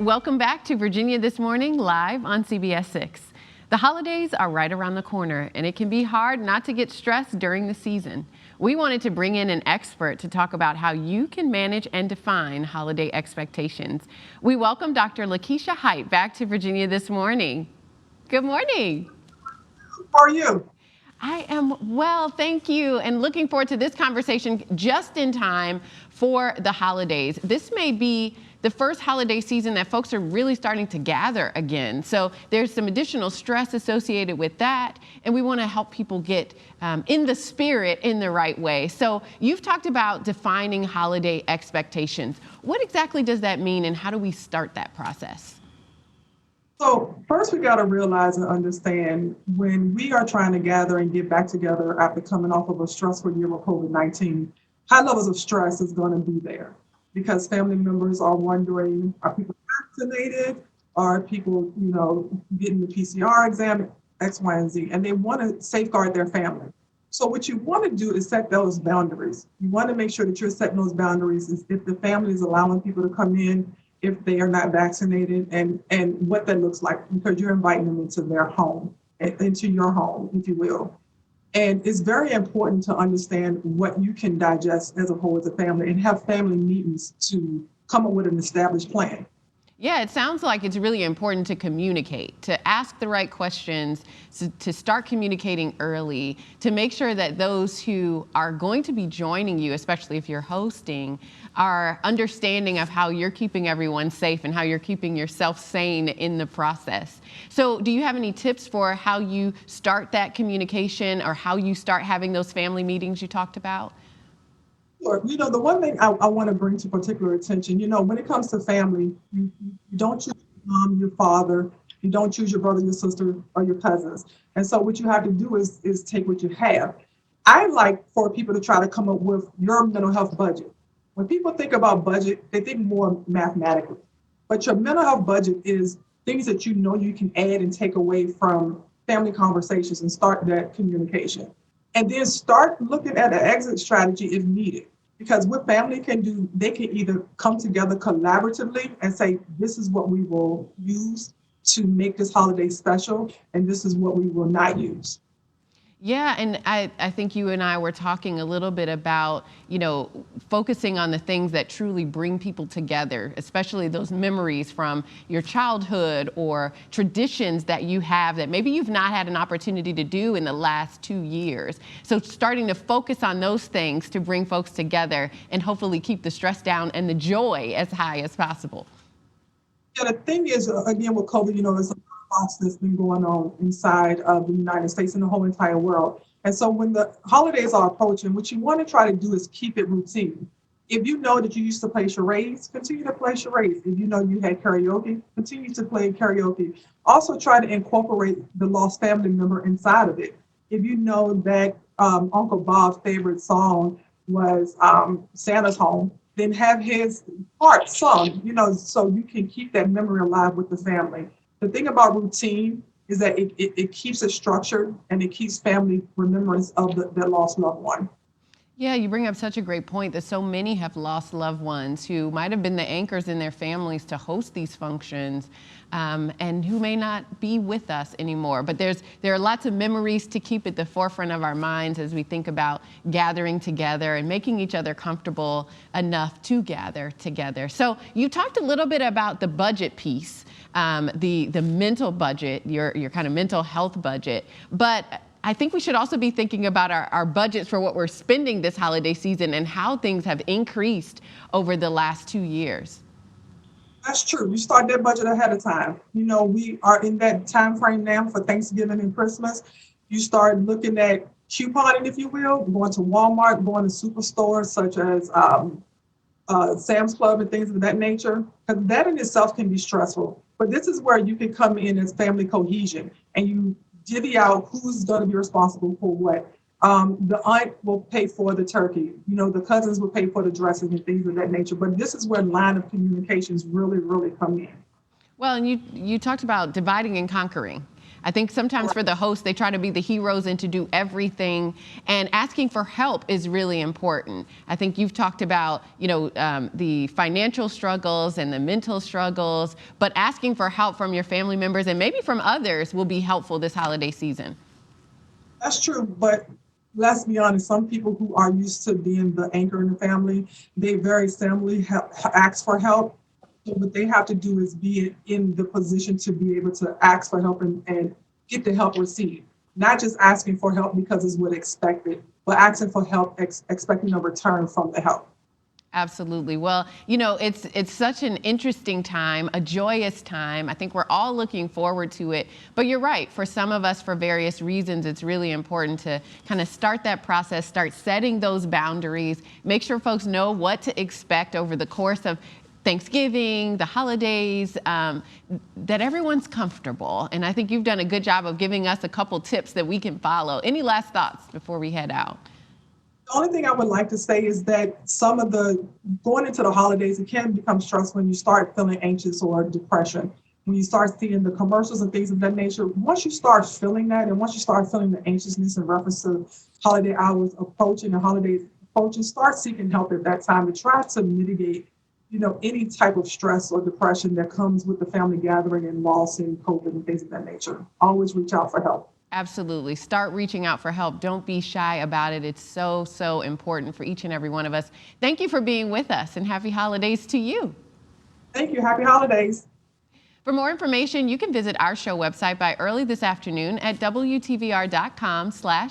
Welcome back to Virginia This Morning, live on CBS 6. The holidays are right around the corner, and it can be hard not to get stressed during the season. We wanted to bring in an expert to talk about how you can manage and define holiday expectations. We welcome Dr. Lakeisha Height back to Virginia This Morning. Good morning. How are you? I am well, thank you, and looking forward to this conversation just in time for the holidays. This may be the first holiday season that folks are really starting to gather again. So there's some additional stress associated with that, and we want to help people get in the spirit in the right way. So you've talked about defining holiday expectations. What exactly does that mean, and how do we start that process? So first, we got to realize and understand when we are trying to gather and get back together after coming off of a stressful year with COVID-19, high levels of stress is going to be there because family members are wondering, are people vaccinated? Are people, getting the PCR exam, X, Y, and Z? And they want to safeguard their family. So what you want to do is set those boundaries. You want to make sure that you're setting those boundaries if the family is allowing people to come in, if they are not vaccinated, and what that looks like, because you're inviting them into their home, into your home, if you will. And it's very important to understand what you can digest as a whole as a family and have family meetings to come up with an established plan. Yeah, it sounds like it's really important to communicate, to ask the right questions, to start communicating early, to make sure that those who are going to be joining you, especially if you're hosting, are understanding of how you're keeping everyone safe and how you're keeping yourself sane in the process. So do you have any tips for how you start that communication or how you start having those family meetings you talked about? Sure. The one thing I want to bring to particular attention, when it comes to family, you don't choose your mom, your father, you don't choose your brother, your sister, or your cousins. And so what you have to do is take what you have. I like for people to try to come up with your mental health budget. When people think about budget, they think more mathematically. But your mental health budget is things that you know you can add and take away from family conversations and start that communication. And then start looking at an exit strategy if needed. Because what family can do, they can either come together collaboratively and say, this is what we will use to make this holiday special, and this is what we will not use. Yeah, and I think you and I were talking a little bit about, focusing on the things that truly bring people together, especially those memories from your childhood or traditions that you have that maybe you've not had an opportunity to do in the last 2 years. So starting to focus on those things to bring folks together and hopefully keep the stress down and the joy as high as possible. Yeah, the thing is, again, with COVID, there's a loss that's been going on inside of the United States and the whole entire world. And so when the holidays are approaching, what you want to try to do is keep it routine. If you know that you used to play charades, continue to play charades. If you know you had karaoke, continue to play karaoke. Also try to incorporate the lost family member inside of it. If you know that Uncle Bob's favorite song was Santa's Home, then have his part sung, so you can keep that memory alive with the family. The thing about routine is that it keeps it structured and it keeps family remembrance of their lost loved one. Yeah, you bring up such a great point that so many have lost loved ones who might have been the anchors in their families to host these functions, and who may not be with us anymore. But there are lots of memories to keep at the forefront of our minds as we think about gathering together and making each other comfortable enough to gather together. So you talked a little bit about the budget piece, the mental budget, your kind of mental health budget, but I think we should also be thinking about our budgets for what we're spending this holiday season and how things have increased over the last 2 years. That's true. You start that budget ahead of time. We are in that time frame now for Thanksgiving and Christmas. You start looking at couponing, if you will, going to Walmart, going to superstores such as Sam's Club and things of that nature. Because that in itself can be stressful. But this is where you can come in as family cohesion and you divvy out who's going to be responsible for what. The aunt will pay for the turkey. The cousins will pay for the dressing and things of that nature. But this is where line of communications really, really come in. Well, and you talked about dividing and conquering. I think sometimes for the hosts, they try to be the heroes and to do everything. And asking for help is really important. I think you've talked about, the financial struggles and the mental struggles, but asking for help from your family members and maybe from others will be helpful this holiday season. That's true, but let's be honest, some people who are used to being the anchor in the family, they very seldomly ask for help. So what they have to do is be in the position to be able to ask for help and get the help received. Not just asking for help because it's what expected, but asking for help expecting a return from the help. Absolutely. Well, it's such an interesting time, a joyous time. I think we're all looking forward to it. But you're right. For some of us, for various reasons, it's really important to kind of start that process, start setting those boundaries, make sure folks know what to expect over the course of Thanksgiving, the holidays, that everyone's comfortable. And I think you've done a good job of giving us a couple tips that we can follow. Any last thoughts before we head out? The only thing I would like to say is that going into the holidays, it can become stressful when you start feeling anxious or depression. When you start seeing the commercials and things of that nature, once you start feeling that and once you start feeling the anxiousness in reference to holiday hours approaching and holidays approaching, start seeking help at that time to try to mitigate, any type of stress or depression that comes with the family gathering and loss and COVID and things of that nature. Always reach out for help. Absolutely. Start reaching out for help. Don't be shy about it. It's so, so important for each and every one of us. Thank you for being with us, and happy holidays to you. Thank you. Happy holidays. For more information, you can visit our show website by early this afternoon at WTVR.com/VTM.